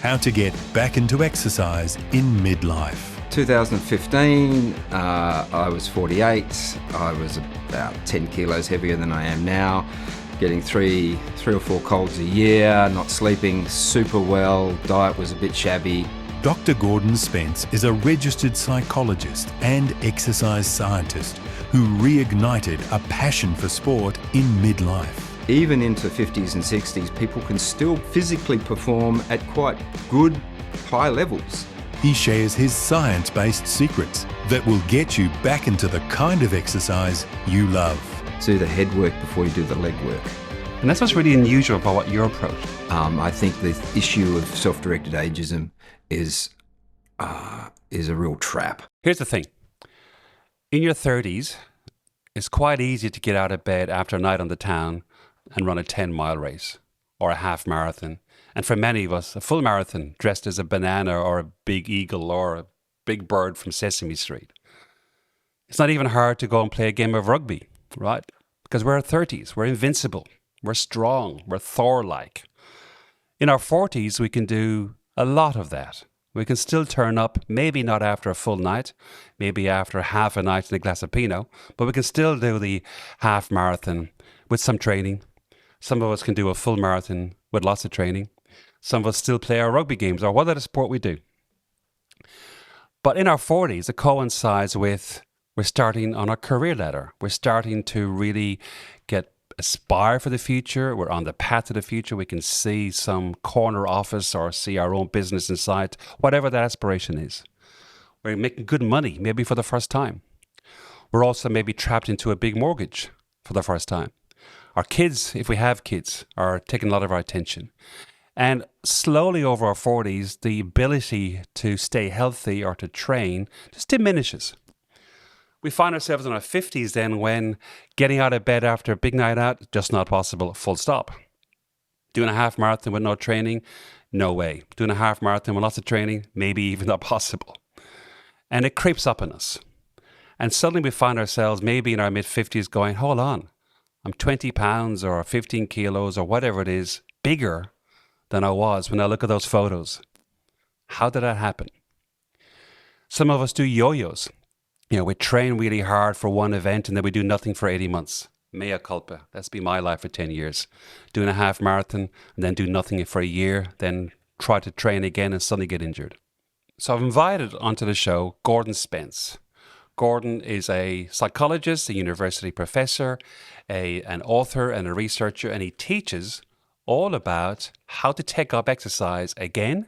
how to get back into exercise in midlife. 2015, I was 48. I was about 10 kilos heavier than I am now, getting three or four colds a year, not sleeping super well, diet was a bit shabby. Dr. Gordon Spence is a registered psychologist and exercise scientist who reignited a passion for sport in midlife. Even into 50s and 60s, people can still physically perform at quite good, high levels. He shares his science-based secrets that will get you back into the kind of exercise you love. Do the head work before you do the leg work. And that's what's really unusual about your approach. I think the issue of self-directed ageism is a real trap. Here's the thing. In your 30s, it's quite easy to get out of bed after a night on the town and run a 10-mile race or a half marathon. And for many of us, a full marathon dressed as a banana or a big eagle or a big bird from Sesame Street. It's not even hard to go and play a game of rugby, right? Because we're 30s, we're invincible, we're strong, we're Thor-like. In our 40s, we can do a lot of that. We can still turn up, maybe not after a full night, maybe after half a night and a glass of Pinot, but we can still do the half marathon with some training. Some of us can do a full marathon with lots of training. Some of us still play our rugby games or what other sport we do. But in our 40s, it coincides with we're starting on our career ladder. We're starting to really aspire for the future. We're on the path to the future. We can see some corner office or see our own business in sight, whatever that aspiration is. We're making good money, maybe for the first time. We're also maybe trapped into a big mortgage for the first time. Our kids, if we have kids, are taking a lot of our attention. And slowly over our 40s, the ability to stay healthy or to train just diminishes. We find ourselves in our 50s then when getting out of bed after a big night out, just not possible, full stop. Doing a half marathon with no training, no way. Doing a half marathon with lots of training, maybe even not possible. And it creeps up on us. And suddenly we find ourselves maybe in our mid-50s going, hold on, I'm 20 pounds or 15 kilos or whatever it is, bigger than I was when I look at those photos. How did that happen? Some of us do yo-yos. We train really hard for one event and then we do nothing for 80 months. Mea culpa. That's been my life for 10 years. Doing a half marathon and then do nothing for a year, then try to train again and suddenly get injured. So I've invited onto the show Gordon Spence. Gordon is a psychologist, a university professor, an author and a researcher, and he teaches all about how to take up exercise again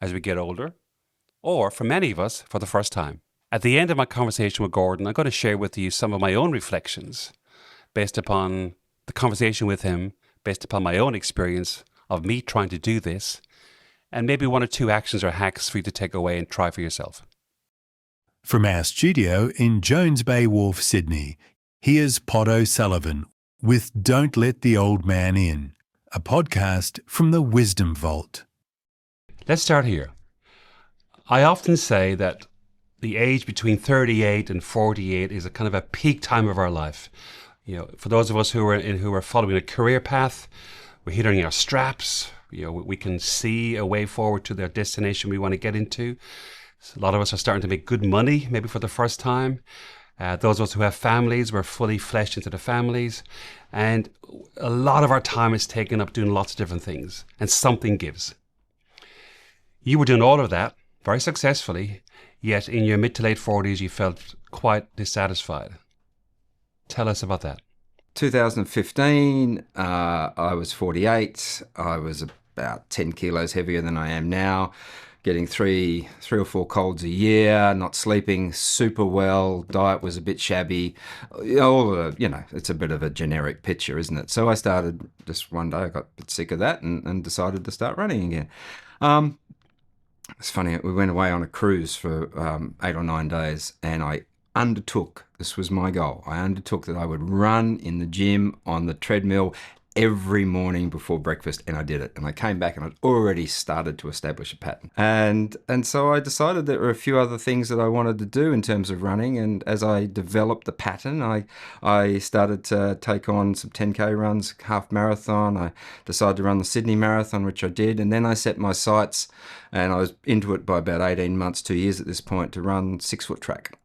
as we get older, or for many of us, for the first time. At the end of my conversation with Gordon, I'm going to share with you some of my own reflections based upon the conversation with him, based upon my own experience of me trying to do this, and maybe one or two actions or hacks for you to take away and try for yourself. From our studio in Jones Bay Wharf, Sydney, here's Pod O'Sullivan with Don't Let the Old Man In, a podcast from the Wisdom Vault. Let's start here. I often say that the age between 38 and 48 is a kind of a peak time of our life. For those of us who are following a career path, we're hitting our straps. We can see a way forward to the destination we want to get into. So a lot of us are starting to make good money, maybe for the first time. Those of us who have families, we're fully fleshed into the families. And a lot of our time is taken up doing lots of different things, and something gives. You were doing all of that very successfully, yet in your mid to late 40s, you felt quite dissatisfied. Tell us about that. 2015, I was 48. I was about 10 kilos heavier than I am now, getting three or four colds a year, not sleeping super well, diet was a bit shabby. It's a bit of a generic picture, isn't it? So I started, just one day I got a bit sick of that and decided to start running again. It's funny, we went away on a cruise for 8 or 9 days, and I undertook, this was my goal, I undertook that I would run in the gym on the treadmill every morning before breakfast, and I did it. And I came back and I'd already started to establish a pattern. And so I decided there were a few other things that I wanted to do in terms of running. And as I developed the pattern, I started to take on some 10K runs, half marathon. I decided to run the Sydney Marathon, which I did. And then I set my sights, and I was into it by about 18 months, 2 years at this point, to run 6 Foot Track.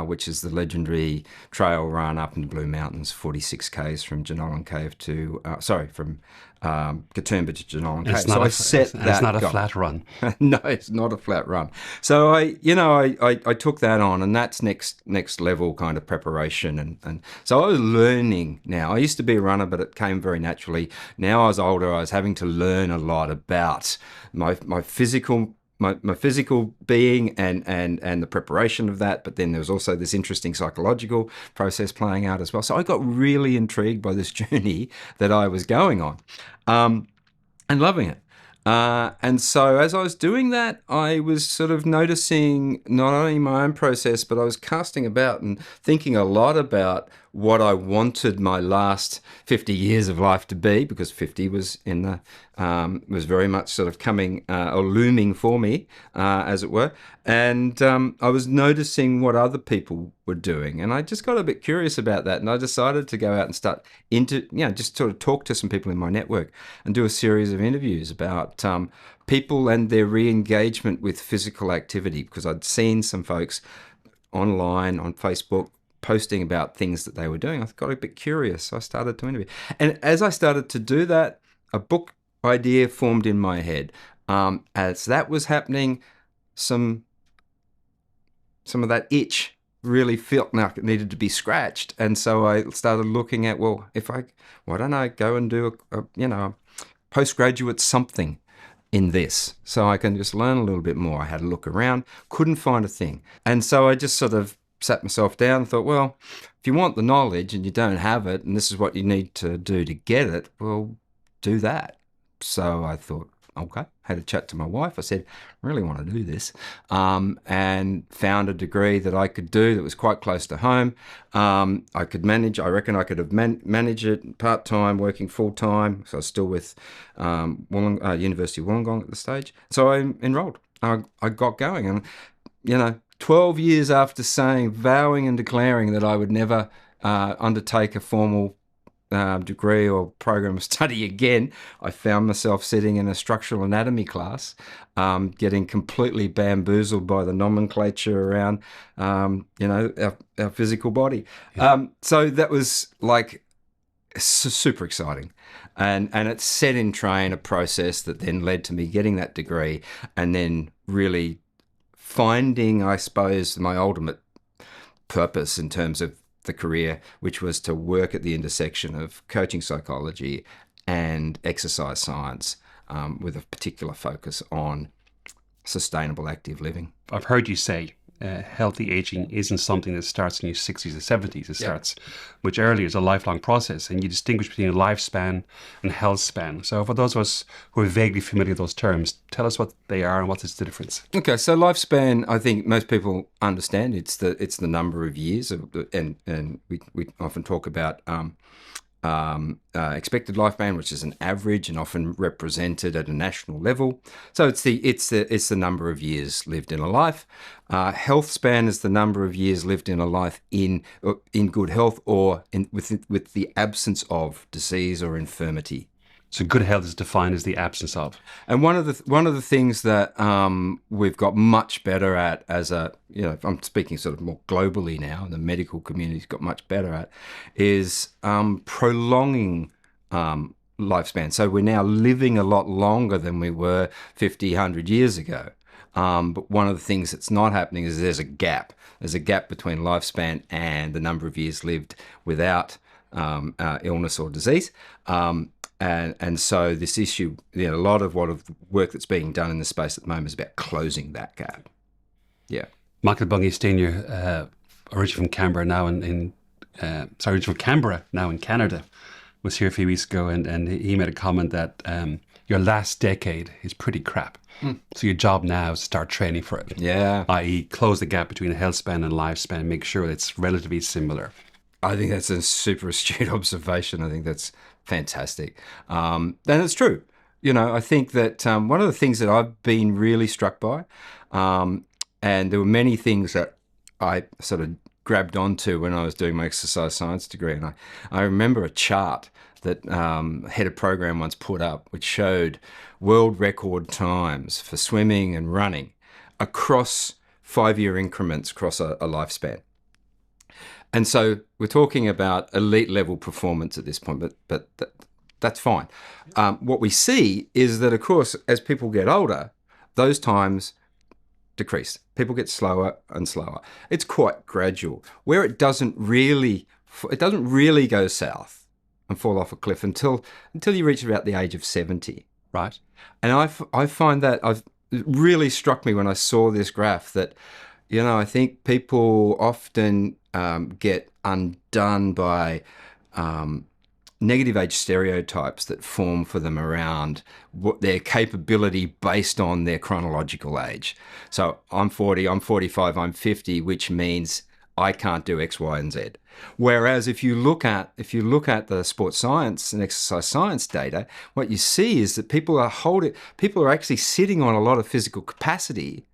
Which is the legendary trail run up in the Blue Mountains, 46 Ks from Jenolan Cave to, from Katoomba to Jenolan Cave. So I set that. It's not a flat run. No, it's not a flat run. So I took that on, and that's next level kind of preparation. And so I was learning now. I used to be a runner, but it came very naturally. Now I was older, I was having to learn a lot about my physical being and the preparation of that, but then there was also this interesting psychological process playing out as well. So I got really intrigued by this journey that I was going on, and loving it. And so as I was doing that, I was sort of noticing not only my own process, but I was casting about and thinking a lot about what I wanted my last 50 years of life to be, because 50 was was very much sort of coming or looming for me, as it were. And I was noticing what other people were doing, and I just got a bit curious about that. And I decided to go out and start just sort of talk to some people in my network and do a series of interviews about people and their re-engagement with physical activity, because I'd seen some folks online on Facebook posting about things that they were doing. I got a bit curious, so I started to interview. And as I started to do that, a book idea formed in my head. As that was happening, some of that itch really felt like it needed to be scratched. And so I started looking at, well, why don't I go and do a postgraduate something in this, so I can just learn a little bit more. I had a look around, couldn't find a thing. And so I just sort of sat myself down and thought, well, if you want the knowledge and you don't have it, and this is what you need to do to get it, well, do that. So I thought, okay, had a chat to my wife. I said, I really want to do this, and found a degree that I could do that was quite close to home. I could manage. I reckon I could have managed it part-time, working full-time. So I was still with University of Wollongong at the stage. So I enrolled. I got going, and 12 years after vowing and declaring that I would never undertake a formal degree or program of study again, I found myself sitting in a structural anatomy class, getting completely bamboozled by the nomenclature around, our physical body. Yeah. So that was like super exciting. And it set in train a process that then led to me getting that degree, and then really finding, I suppose, my ultimate purpose in terms of the career, which was to work at the intersection of coaching psychology and exercise science, with a particular focus on sustainable active living. I've heard you say healthy aging isn't something that starts in your 60s or 70s. It starts much earlier. It's a lifelong process, and you distinguish between a lifespan and health span. So for those of us who are vaguely familiar with those terms, tell us what they are and what is the difference. Okay, so lifespan, I think most people understand. It's the number of years, and we often talk about expected lifespan, which is an average and often represented at a national level. So it's the number of years lived in a life. Health span is the number of years lived in a life in good health or with the absence of disease or infirmity. So good health is defined as the absence of. And one of the things that we've got much better at I'm speaking sort of more globally now, and the medical community's got much better at, is prolonging lifespan. So we're now living a lot longer than we were 50, 100 years ago. But one of the things that's not happening is there's a gap. There's a gap between lifespan and the number of years lived without illness or disease. And so this issue, a lot of work that's being done in this space at the moment is about closing that gap. Yeah. Michael Bungay Senior, originally from Canberra, now in Canada, was here a few weeks ago, and he made a comment that your last decade is pretty crap. So your job now is to start training for it. Yeah. I.e., close the gap between health span and lifespan, make sure it's relatively similar. I think that's a super astute observation. I think that's fantastic. And it's true. I think that one of the things that I've been really struck by, and there were many things that I sort of grabbed onto when I was doing my exercise science degree. And I remember a chart that head of program once put up, which showed world record times for swimming and running across 5-year increments across a lifespan. And so we're talking about elite level performance at this point, but that's fine. What we see is that, of course, as people get older, those times decrease. People get slower and slower. It's quite gradual. Where it doesn't really go south and fall off a cliff until you reach about the age of 70. Right. And I find that it really struck me when I saw this graph that, I think people often get undone by negative age stereotypes that form for them around what their capability based on their chronological age. So I'm 40, I'm 45, I'm 50, which means I can't do X, Y, and Z. Whereas if you look at the sports science and exercise science data, what you see is that people are actually sitting on a lot of physical capacity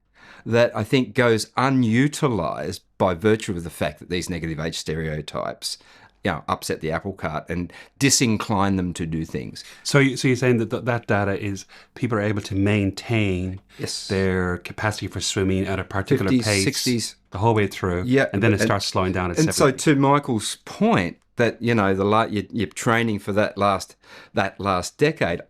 that I think goes unutilized by virtue of the fact that these negative age stereotypes upset the apple cart and disincline them to do things. So you're saying that data is people are able to maintain their capacity for swimming at a particular 50s, pace 60s. The whole way through, and then it starts slowing down at 70. And so to Michael's point that, you're training for that last decade,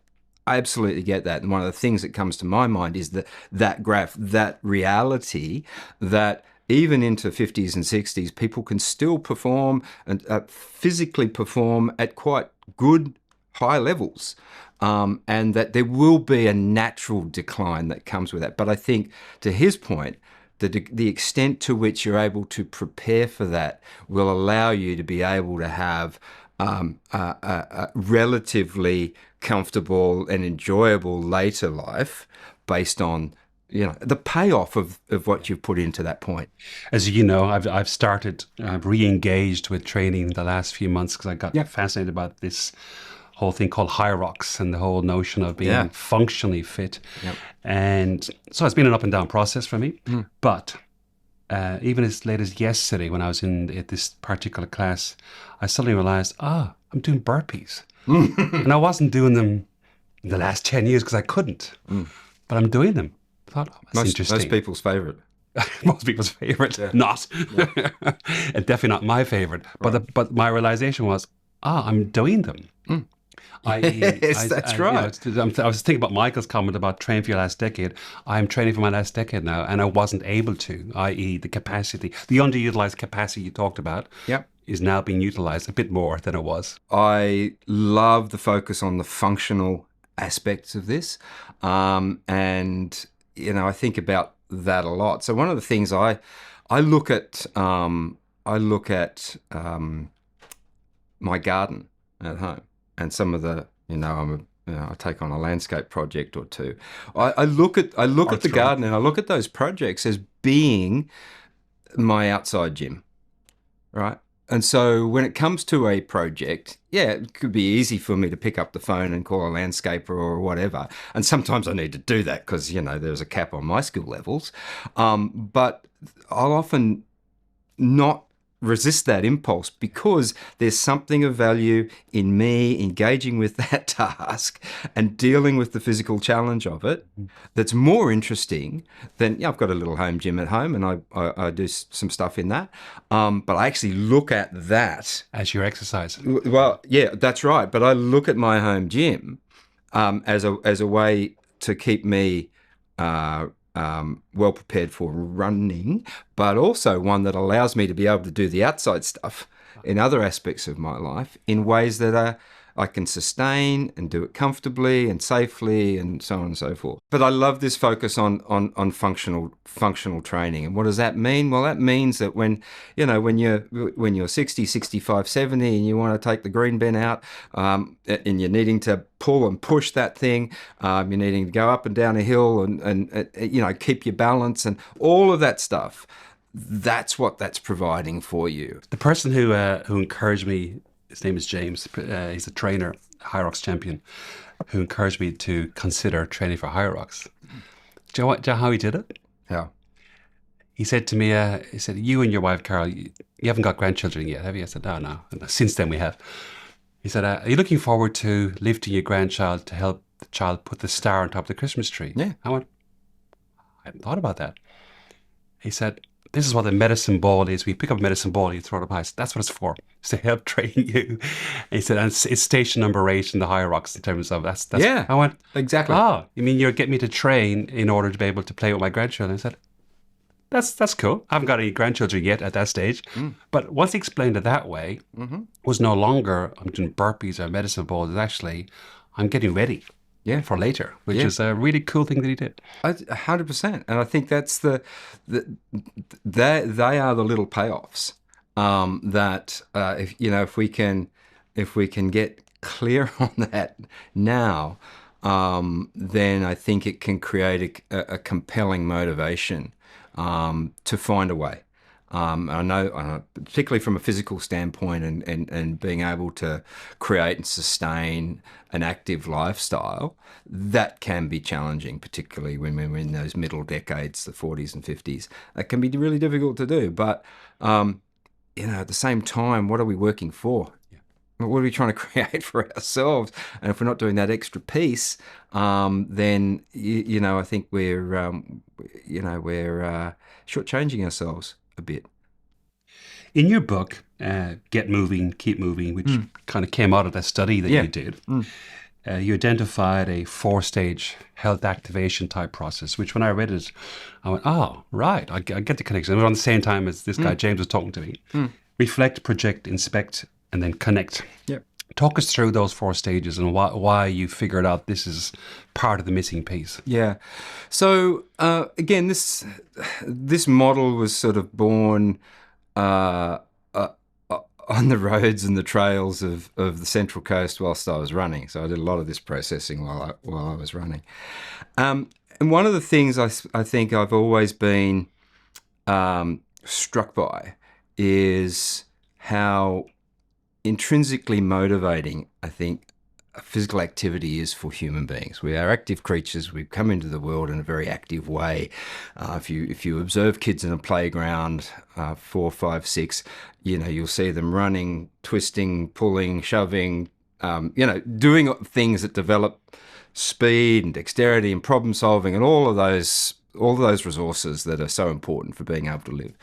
I absolutely get that. And one of the things that comes to my mind is that graph, that reality that even into 50s and 60s, people can still perform and physically perform at quite good high levels. And that there will be a natural decline that comes with that. But I think, to his point, the extent to which you're able to prepare for that will allow you to be able to have a relatively comfortable and enjoyable later life based on the payoff of what you've put into that point. As you know, I've started re-engaged with training the last few months because I got fascinated about this whole thing called Hyrox and the whole notion of being functionally fit. Yep. And so it's been an up and down process for me. But even as late as yesterday when I was at this particular class, I suddenly realized, I'm doing burpees. And I wasn't doing them in the last 10 years because I couldn't. But I'm doing them. I thought, that's interesting. Most people's favourite. Most people's favourite. Not. And definitely not my favourite. Right. But my realization was, I'm doing them. Yes, that's right. I was thinking about Michael's comment about train for your last decade. I'm training for my last decade now, and I wasn't able to, i.e. the capacity, the underutilized capacity you talked about is now being utilized a bit more than it was. I love the focus on the functional aspects of this. And, I think about that a lot. So one of the things I look at my garden at home. And some of the, I take on a landscape project or two. I look at the garden and I look at those projects as being my outside gym, right? And so when it comes to a project, it could be easy for me to pick up the phone and call a landscaper or whatever. And sometimes I need to do that because, there's a cap on my skill levels. But I'll often not resist that impulse because there's something of value in me engaging with that task and dealing with the physical challenge of it that's more interesting than, I've got a little home gym at home and I do some stuff in that. But I actually look at that as your exercise. Well, yeah, that's right. But I look at my home gym as a way to keep me well prepared for running, but also one that allows me to be able to do the outside stuff in other aspects of my life in ways that I can sustain and do it comfortably and safely and so on and so forth. But I love this focus on functional training. And what does that mean? Well, that means that when you're 60, 65, 70 and you want to take the green bin out and you're needing to pull and push that thing, you're needing to go up and down a hill and keep your balance and all of that stuff. that's what that's providing for you. The person who encouraged me, his name is James. He's a trainer, High Rocks champion, who encouraged me to consider training for High Rocks. Do you know how he did it? Yeah. He said to me, he said, you and your wife, Carol, you haven't got grandchildren yet, have you? I said, no. And since then we have. He said, are you looking forward to lifting your grandchild to help the child put the star on top of the Christmas tree? Yeah. I went, I hadn't thought about that. He said, this is what the medicine ball is. We pick up a medicine ball, you throw it up high. I said, that's what it's for. It's to help train you. And he said, and it's station number 8 in the High Rocks in terms of that's. Yeah, I went, exactly. Oh, you mean you're getting me to train in order to be able to play with my grandchildren? I said, that's cool. I haven't got any grandchildren yet at that stage. But once he explained it that way, it was no longer I'm doing burpees or medicine balls. It's actually I'm getting ready for later, which is a really cool thing that he did. 100%. And I think that's they are the little payoffs that if we can get clear on that now, then I think it can create a compelling motivation to find a way. I know, particularly from a physical standpoint and being able to create and sustain an active lifestyle, that can be challenging, particularly when we're in those middle decades, the 40s and 50s. That can be really difficult to do. But, at the same time, what are we working for? What are we trying to create for ourselves? And if we're not doing that extra piece, then I think we're shortchanging ourselves a bit. In your book, Get Moving, Keep Moving, which kind of came out of that study that you did, you identified a 4-stage health activation type process, which when I read it, I went, oh, right, I get the connection. It was around the same time as this guy James was talking to me. Reflect, project, inspect, and then connect. Yep. Talk us through those 4 stages and why you figured out this is part of the missing piece. Yeah. So again, this model was sort of born on the roads and the trails of the Central Coast whilst I was running. So I did a lot of this processing while I was running. And one of the things I think I've always been struck by is how intrinsically motivating, I think, physical activity is for human beings. We are active creatures. We come into the world in a very active way. If you observe kids in a playground, 4, 5, 6, you'll see them running, twisting, pulling, shoving, doing things that develop speed and dexterity and problem solving and all of those resources that are so important for being able to live.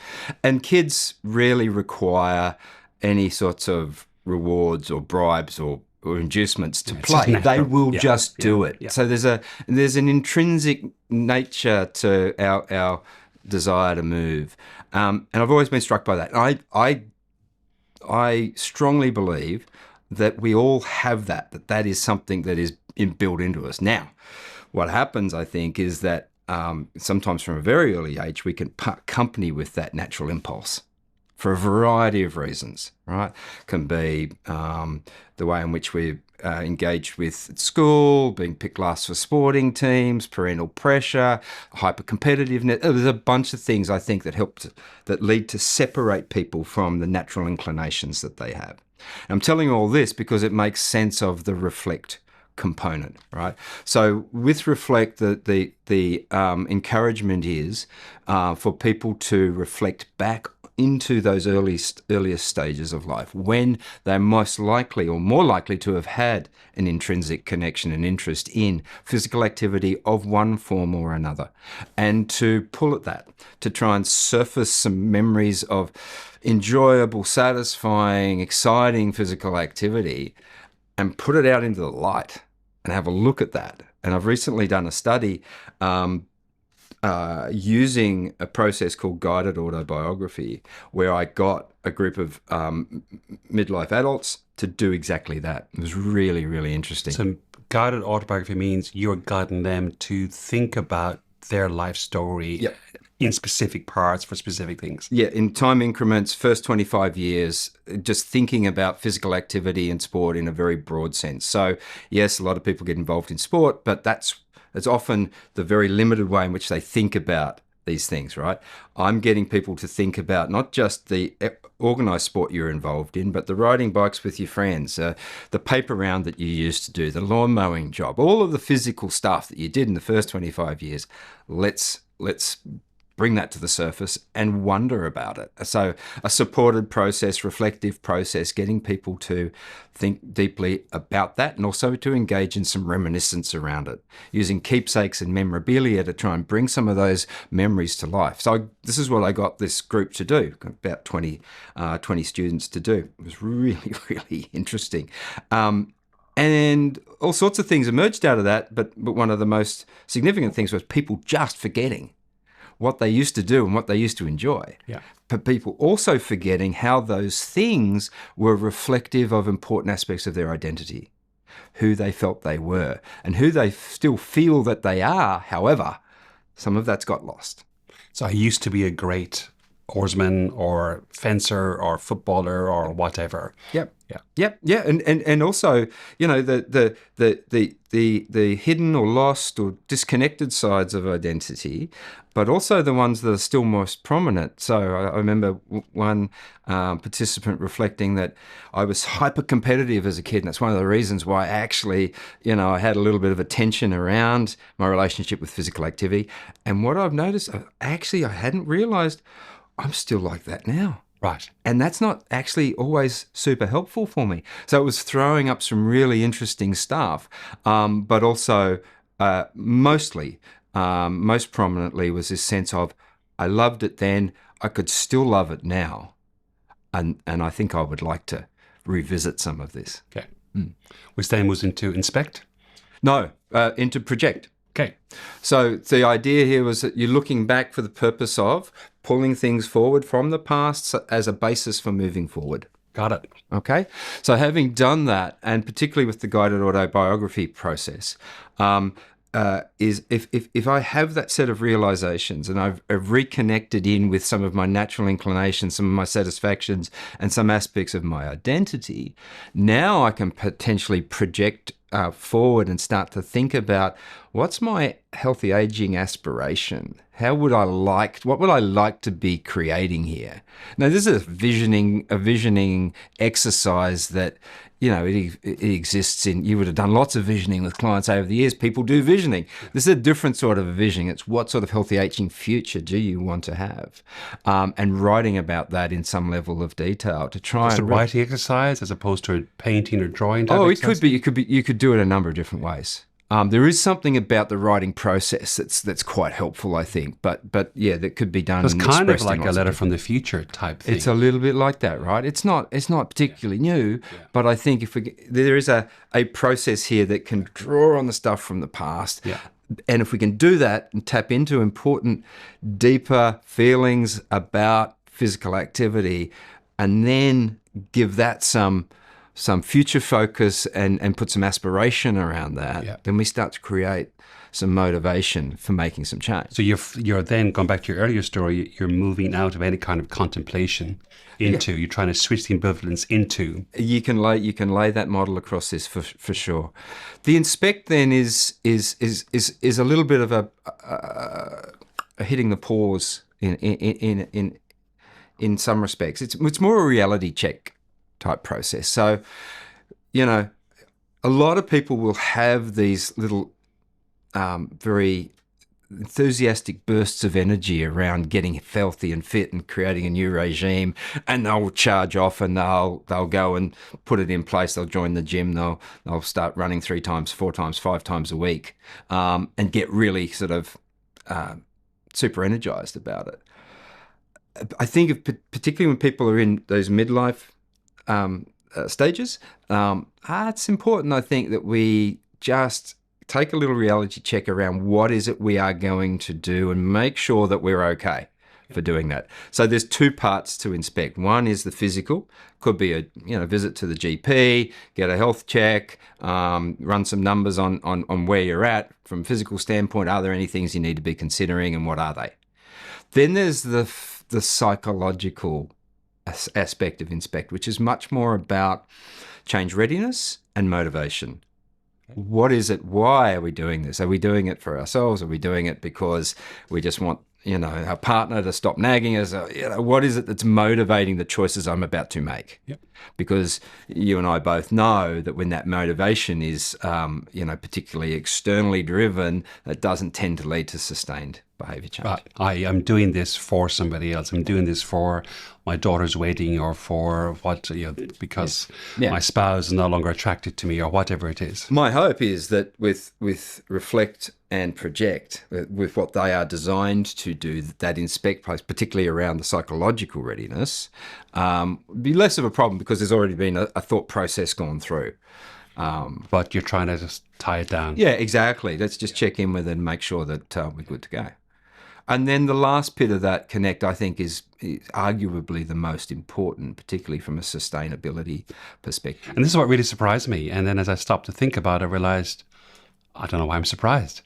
And kids rarely require any sorts of rewards or bribes or inducements to play. They will just do it. Yeah. So there's an intrinsic nature to our desire to move, and I've always been struck by that. I strongly believe that we all have that is something that is built into us. Now, what happens, I think, is that sometimes from a very early age we can part company with that natural impulse. For a variety of reasons, right? Can be the way in which we're engaged with at school, being picked last for sporting teams, parental pressure, hyper-competitiveness. There's a bunch of things I think that lead to separate people from the natural inclinations that they have. And I'm telling you all this because it makes sense of the reflect component, right? So with reflect, the encouragement is for people to reflect back into those earliest stages of life when they're most likely or more likely to have had an intrinsic connection and interest in physical activity of one form or another, and to pull at that, to try and surface some memories of enjoyable, satisfying, exciting physical activity and put it out into the light and have a look at that. And I've recently done a study using a process called guided autobiography, where I got a group of midlife adults to do exactly that. It was really, really interesting. So guided autobiography means you're guiding them to think about their life story in specific parts for specific things. Yeah, in time increments, first 25 years, just thinking about physical activity and sport in a very broad sense. So yes, a lot of people get involved in sport, but it's often the very limited way in which they think about these things, right? I'm getting people to think about not just the organised sport you're involved in, but the riding bikes with your friends, the paper round that you used to do, the lawn mowing job, all of the physical stuff that you did in the first 25 years. Let's bring that to the surface and wonder about it. So a supported process, reflective process, getting people to think deeply about that and also to engage in some reminiscence around it, using keepsakes and memorabilia to try and bring some of those memories to life. So this is what I got this group to do, about 20 students to do. It was really, really interesting. And all sorts of things emerged out of that, but one of the most significant things was people just forgetting what they used to do and what they used to enjoy. Yeah. But people also forgetting how those things were reflective of important aspects of their identity, who they felt they were, and who they still feel that they are. However, some of that's got lost. So I used to be a great oarsman or fencer or footballer or whatever. Yep. Yeah. And also, the hidden or lost or disconnected sides of identity, but also the ones that are still most prominent. So I remember one participant reflecting that I was hyper competitive as a kid, and that's one of the reasons why actually, I had a little bit of a tension around my relationship with physical activity. And what I've noticed, I hadn't realized I'm still like that now. Right. And that's not actually always super helpful for me. So it was throwing up some really interesting stuff, but also most prominently was this sense of I loved it then, I could still love it now. And I think I would like to revisit some of this. Okay. Which then moves into inspect? No, into project. Okay. So the idea here was that you're looking back for the purpose of pulling things forward from the past as a basis for moving forward. Got it. Okay. So having done that, and particularly with the guided autobiography process, is if I have that set of realizations and I've reconnected in with some of my natural inclinations, some of my satisfactions, and some aspects of my identity, now I can potentially project forward and start to think about what's my healthy aging aspiration? What would I like to be creating here? Now, this is a visioning exercise that, it exists in, you would have done lots of visioning with clients over the years. People do visioning. This is a different sort of visioning. It's what sort of healthy aging future do you want to have? And writing about that in some level of detail to try Just a writing exercise as opposed to a painting or drawing type exercise? It could be. You could do it a number of different ways. There is something about the writing process that's quite helpful, I think. But yeah, that could be done. It's kind of like a letter from the future type thing. It's a little bit like that, right? It's not particularly new, but I think there is a process here that can draw on the stuff from the past. Yeah. And if we can do that and tap into important, deeper feelings about physical activity, and then give that some future focus and put some aspiration around that, then we start to create some motivation for making some change. So you're then, going back to your earlier story, you're moving out of any kind of contemplation into, you're trying to switch the ambivalence into. You can lay that model across this for sure. The inspect then is a little bit of a hitting the pause in some respects. It's more a reality check type process. So, a lot of people will have these little very enthusiastic bursts of energy around getting healthy and fit and creating a new regime, and they'll charge off and they'll go and put it in place. They'll join the gym. They'll start running 3 times, 4 times, 5 times a week, and get really sort of super energized about it. I think particularly when people are in those midlife stages, it's important, I think, that we just take a little reality check around what is it we are going to do and make sure that we're okay for doing that. So there's 2 parts to inspect. One is the physical, could be a visit to the GP, get a health check, run some numbers on where you're at from a physical standpoint. Are there any things you need to be considering, and what are they? Then there's the psychological aspect of inspect, which is much more about change readiness and motivation. What is it? Why are we doing this? Are we doing it for ourselves? Are we doing it because we just want our partner to stop nagging us. What is it that's motivating the choices I'm about to make? Yep. Because you and I both know that when that motivation is, particularly externally driven, it doesn't tend to lead to sustained behaviour change. I am doing this for somebody else. I'm doing this for my daughter's wedding, or for because my spouse is no longer attracted to me, or whatever it is. My hope is that with Reflect and Project, with what they are designed to do, that inspect place, particularly around the psychological readiness, be less of a problem because there's already been a thought process gone through. But you're trying to just tie it down. Yeah, exactly. Let's just check in with it and make sure that we're good to go. And then the last bit of that connect, I think, is arguably the most important, particularly from a sustainability perspective. And this is what really surprised me. And then as I stopped to think about it, I realized, I don't know why I'm surprised.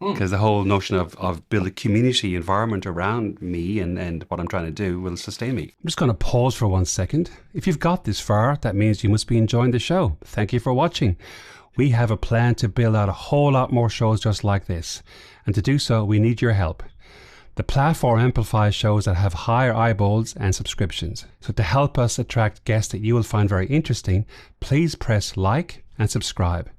Because the whole notion of build a community environment around me and what I'm trying to do will sustain me. I'm just going to pause for 1 second. If you've got this far, that means you must be enjoying the show. Thank you for watching. We have a plan to build out a whole lot more shows just like this. And to do so, we need your help. The platform amplifies shows that have higher eyeballs and subscriptions. So to help us attract guests that you will find very interesting, please press like and subscribe.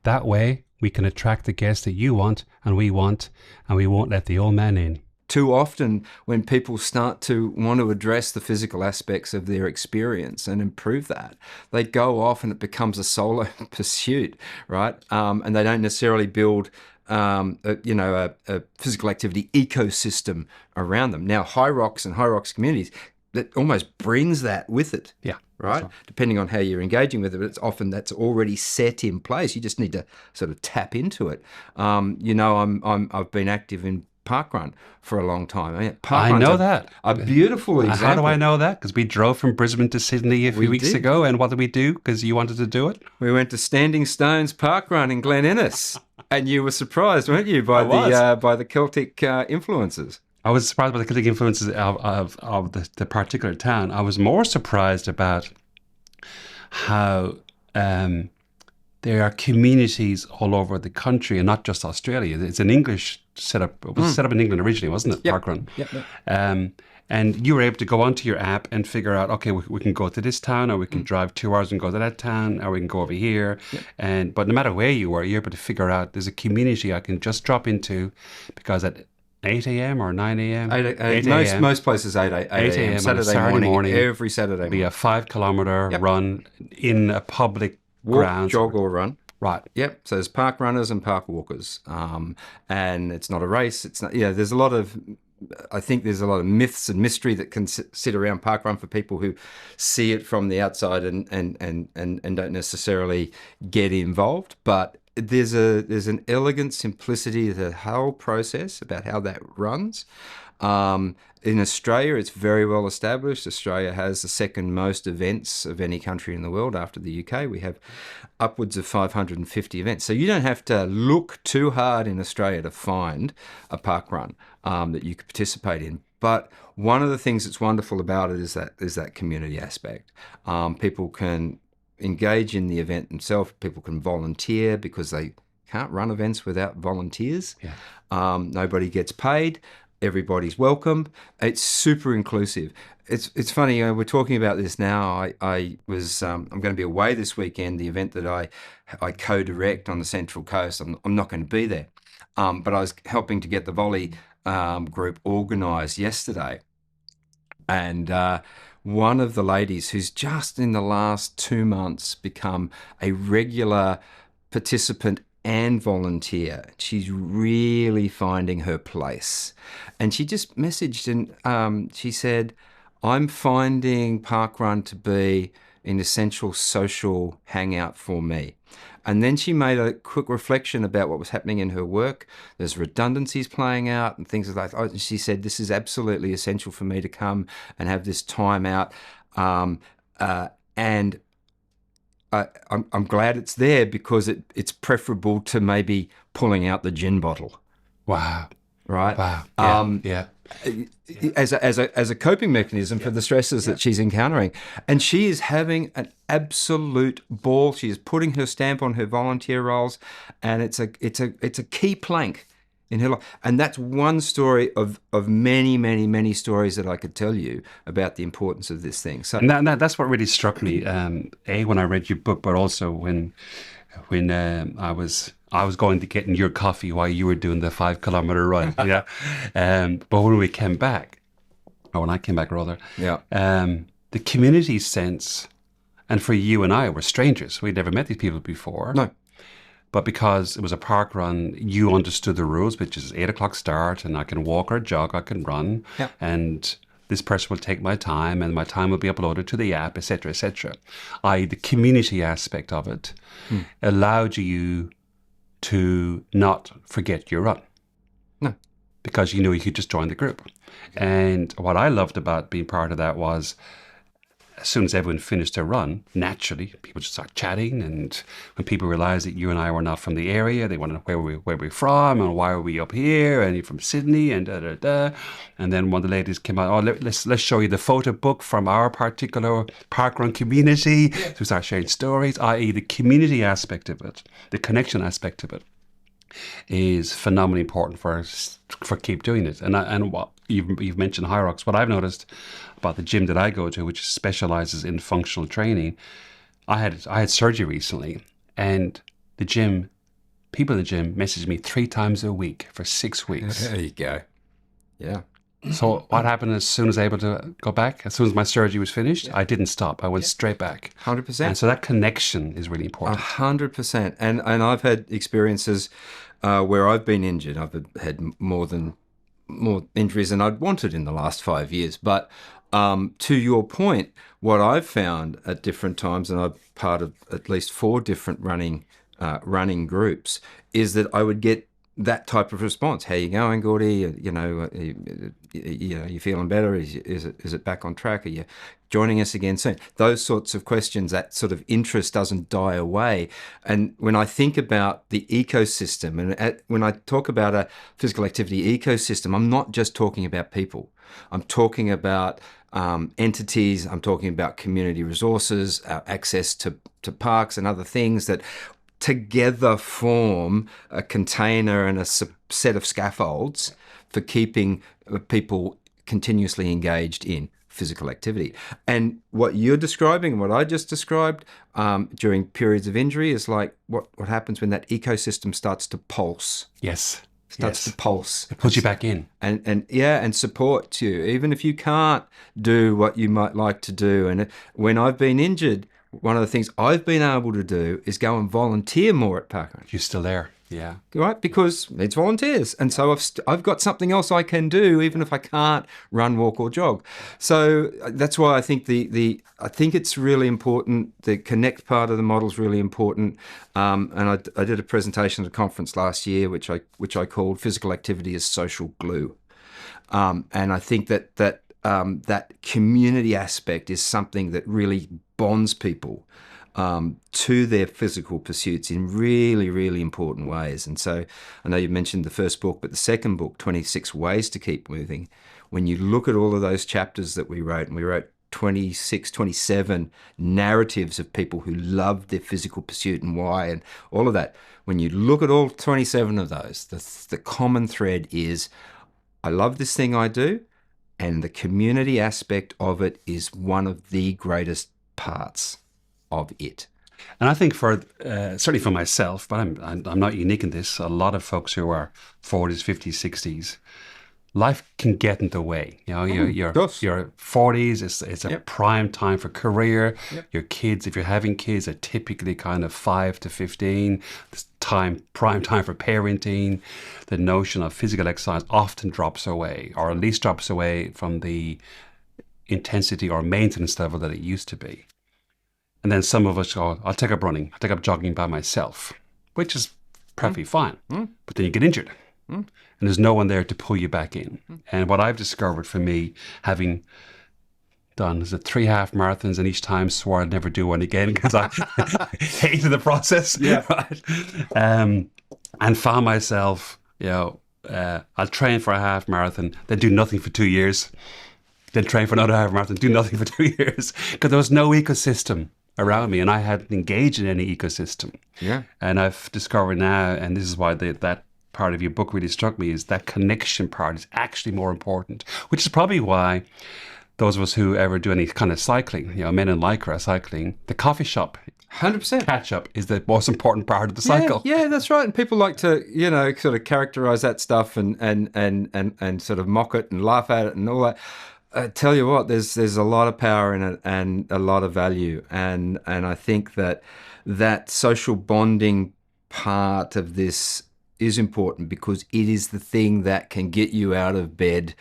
That way we can attract the guests that you want, and we won't let the old man in. Too often when people start to want to address the physical aspects of their experience and improve that, they go off and it becomes a solo pursuit, right? And they don't necessarily build a physical activity ecosystem around them. Now, high rocks and high rocks communities, that almost brings that with it. Yeah. Right? Depending on how you're engaging with it, but it's often that's already set in place. You just need to sort of tap into it. I've been active in parkrun for a long time. I know that. A beautiful example. How do I know that? Because we drove from Brisbane to Sydney a few weeks ago, and what did we do? Because you wanted to do it? We went to Standing Stones Parkrun in Glen Innes, and you were surprised, weren't you, by the Celtic influences? I was surprised by the Celtic influences of the particular town. I was more surprised about how there are communities all over the country, and not just Australia. It's an English setup. It was set up in England originally, wasn't it? Yep. Parkrun. Yep. And you were able to go onto your app and figure out, okay, we can go to this town, or we can drive 2 hours and go to that town, or we can go over here. Yep. But no matter where you are, you're able to figure out there's a community I can just drop into, because at 8 a.m. or 9 a.m.? 8 a.m. Most places 8 a.m. Saturday morning. Every Saturday morning. Be a 5-kilometre run in a public grounds. Jog or run. Right. Yep. So there's park runners and park walkers. And it's not a race. It's not, there's a lot of, I think there's a lot of myths and mystery that can sit around parkrun for people who see it from the outside and don't necessarily get involved. But there's an elegant simplicity to the whole process about how that runs. In Australia, it's very well established. Australia has the second most events of any country in the world after the UK. We have upwards of 550 events. So you don't have to look too hard in Australia to find a park run that you could participate in. But one of the things that's wonderful about it is that community aspect. People can engage in the event themselves. People can volunteer because they can't run events without volunteers. Yeah. Nobody gets paid. Everybody's welcome. It's super inclusive. It's funny, we're talking about this now. I'm going to be away this weekend. The event that I co-direct on the Central Coast, I'm not going to be there. But I was helping to get the volley group organised yesterday. And one of the ladies who's just in the last 2 months become a regular participant and volunteer. She's really finding her place. And she just messaged and she said, I'm finding parkrun to be an essential social hangout for me. And then she made a quick reflection about what was happening in her work. There's redundancies playing out and things like that. She said, this is absolutely essential for me to come and have this time out. And I'm glad it's there because it's preferable to maybe pulling out the gin bottle. Wow. Right? Wow. Yeah. As a coping mechanism for the stresses that she's encountering. And she is having an absolute ball. She is putting her stamp on her volunteer roles, and it's a key plank in her life. And that's one story of many, many, many stories that I could tell you about the importance of this thing. So And that's what really struck me. When I read your book, but also when I was going to get in your coffee while you were doing the 5 kilometer run. Yeah. But when we came back, or when I came back rather, yeah, the community sense, and for you and I, we're strangers. We'd never met these people before. No. But because it was a park run, you understood the rules, which is 8 o'clock start, and I can walk or jog, I can run, yeah, and this person will take my time, and my time will be uploaded to the app, etc., etc. The community aspect of it allowed you to not forget your run. No. Because you knew you could just join the group. And what I loved about being part of that was, as soon as everyone finished their run, naturally, people just start chatting. And when people realized that you and I were not from the area, they wanted to know where we're from and why are we up here, and you're from Sydney and da-da-da. And then one of the ladies came out, let's show you the photo book from our particular parkrun community. Yeah. So we start sharing stories, i.e. the community aspect of it, the connection aspect of it is phenomenally important for keep doing it. And what you've mentioned High Rocks. What I've noticed about the gym that I go to, which specializes in functional training, I had surgery recently, and people in the gym message me 3 times a week for 6 weeks. There you go. Yeah. So what happened as soon as I was able to go back, as soon as my surgery was finished, I didn't stop. I went straight back. 100%. And so that connection is really important. 100%. And I've had experiences where I've been injured. I've had more injuries than I'd wanted in the last 5 years. But to your point, what I've found at different times, and I'm part of at least 4 different running groups, is that I would get that type of response. How you going, Gordy? You feeling better? Is it back on track? Are you joining us again soon? Those sorts of questions, that sort of interest doesn't die away. And when I think about the ecosystem, and when I talk about a physical activity ecosystem, I'm not just talking about people. I'm talking about entities. I'm talking about community resources, access to parks and other things that together form a container and a set of scaffolds for keeping people continuously engaged in physical activity. And what you're describing and what I just described during periods of injury is like what happens when that ecosystem starts to pulse. Yes. Starts to pulse. It puts you back in. And supports you, even if you can't do what you might like to do. And when I've been injured, one of the things I've been able to do is go and volunteer more at parkrun. You're still there, yeah. Right, because it's volunteers. And so I've got something else I can do, even if I can't run, walk or jog. So that's why I think I think it's really important. The connect part of the model is really important. And I did a presentation at a conference last year, which I called Physical Activity as Social Glue. And I think that community aspect is something that really bonds people to their physical pursuits in really, really important ways. And so I know you mentioned the first book, but the second book, 26 Ways to Keep Moving, when you look at all of those chapters that we wrote, and we wrote 26, 27 narratives of people who loved their physical pursuit and why and all of that. When you look at all 27 of those, the common thread is, I love this thing I do, and the community aspect of it is one of the greatest parts of it. And I think for certainly for myself, but I'm not unique in this. A lot of folks who are 40s, 50s, 60s, life can get in the way. You know, your 40s it's a prime time for career. Yep. Your kids, if you're having kids, are typically kind of 5 to 15. This prime time for parenting. The notion of physical exercise often drops away, or at least drops away from the intensity or maintenance level that it used to be. And then some of us go, I'll take up running, I'll take up jogging by myself, which is perfectly fine. But then you get injured. And there's no one there to pull you back in. And what I've discovered for me, having done 3 half marathons, and each time swore I'd never do one again because I hated the process. Yeah. Right? And found myself, I'll train for a half marathon, then do nothing for 2 years, then train for another half marathon, do nothing for 2 years, because there was no ecosystem around me, and I hadn't engaged in any ecosystem. Yeah. And I've discovered now, and this is why that part of your book really struck me is that connection part is actually more important, which is probably why those of us who ever do any kind of cycling, men in Lycra cycling, the coffee shop 100%. catch up is the most important part of the cycle. Yeah, that's right. And people like to, sort of characterize that stuff and sort of mock it and laugh at it and all that. I tell you what, there's a lot of power in it and a lot of value. And I think that social bonding part of this is important because it is the thing that can get you out of bed,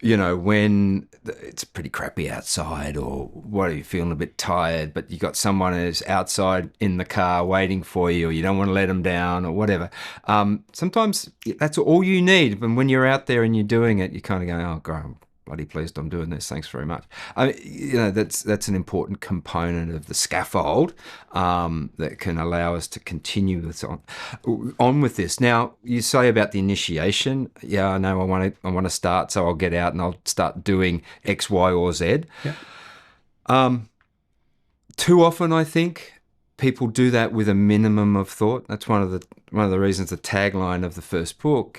when it's pretty crappy outside, or what, are you feeling a bit tired, but you got someone who's outside in the car waiting for you, or you don't want to let them down or whatever. Sometimes that's all you need. And when you're out there and you're doing it, you kind of go, oh, God, I'm bloody pleased I'm doing this. Thanks very much. That's an important component of the scaffold that can allow us to continue this on with this. Now, you say about the initiation. Yeah, I know. I want to start, so I'll get out and I'll start doing X, Y, or Z. Yeah. Too often, I think people do that with a minimum of thought. That's one of the reasons the tagline of the first book,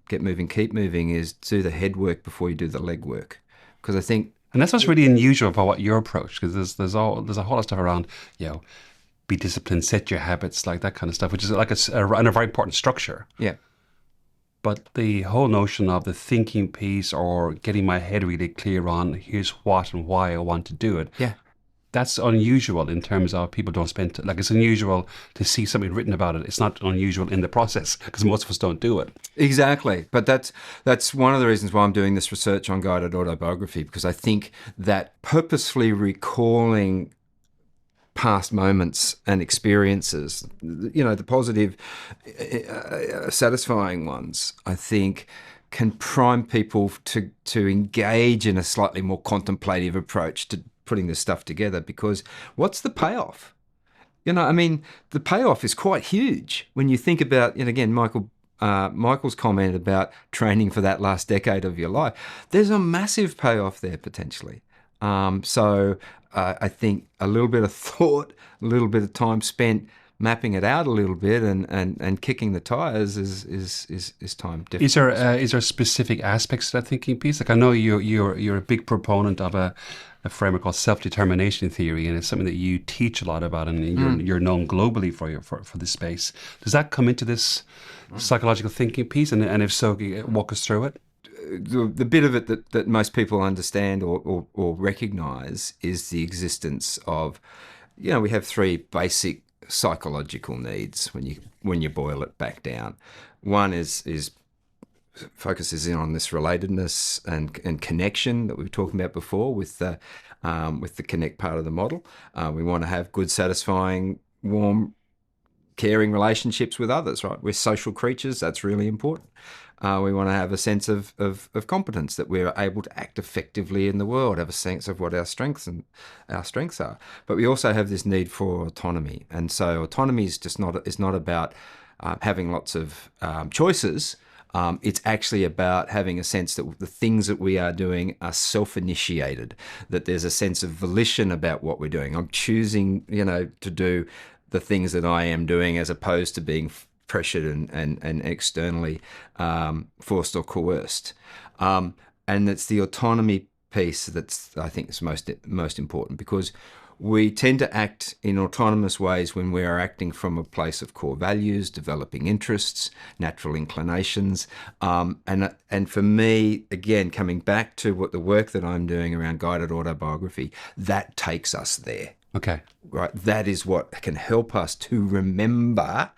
Get Moving, Keep Moving, is do the head work before you do the leg work. Because I think, and that's what's really unusual about what your approach, because there's a whole lot of stuff around, be disciplined, set your habits, like that kind of stuff, which is like a very important structure. Yeah. But the whole notion of the thinking piece, or getting my head really clear on here's what and why I want to do it. Yeah. That's unusual in terms of people don't spend, it's unusual to see something written about it. It's not unusual in the process because most of us don't do it. Exactly. But that's one of the reasons why I'm doing this research on guided autobiography, because I think that purposefully recalling past moments and experiences, the positive, satisfying ones, I think can prime people to engage in a slightly more contemplative approach to putting this stuff together. Because what's the payoff? The payoff is quite huge when you think about, again, Michael's comment about training for that last decade of your life. There's a massive payoff there potentially. So I think a little bit of thought, a little bit of time spent mapping it out a little bit and kicking the tires is time different. Is there specific aspects to that thinking piece? Like, I know you're a big proponent of a framework called self-determination theory, and it's something that you teach a lot about, and you're known globally for this space. Does that come into this psychological thinking piece? And if so, walk us through it. The bit of it that most people understand or recognize is the existence of, we have three basic psychological needs when you boil it back down. One is focuses in on this relatedness and connection that we were talking about before with the connect part of the model. We want to have good, satisfying, warm, caring relationships with others, right? We're social creatures. That's really important. We want to have a sense of competence, that we're able to act effectively in the world, have a sense of what our strengths are. But we also have this need for autonomy. And so autonomy is not about having lots of choices. It's actually about having a sense that the things that we are doing are self-initiated, that there's a sense of volition about what we're doing. I'm choosing, to do the things that I am doing as opposed to being pressured and externally forced or coerced. And it's the autonomy piece that's, I think, is most important, because we tend to act in autonomous ways when we are acting from a place of core values, developing interests, natural inclinations. And for me, again, coming back to what the work that I'm doing around guided autobiography, that takes us there. Okay. Right. That is what can help us to remember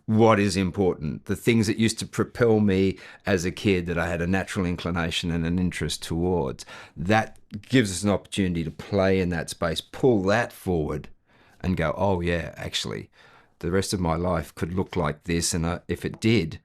what is important. The things that used to propel me as a kid, that I had a natural inclination and an interest towards, that gives us an opportunity to play in that space, pull that forward and go, oh yeah, actually, the rest of my life could look like this. And if it did,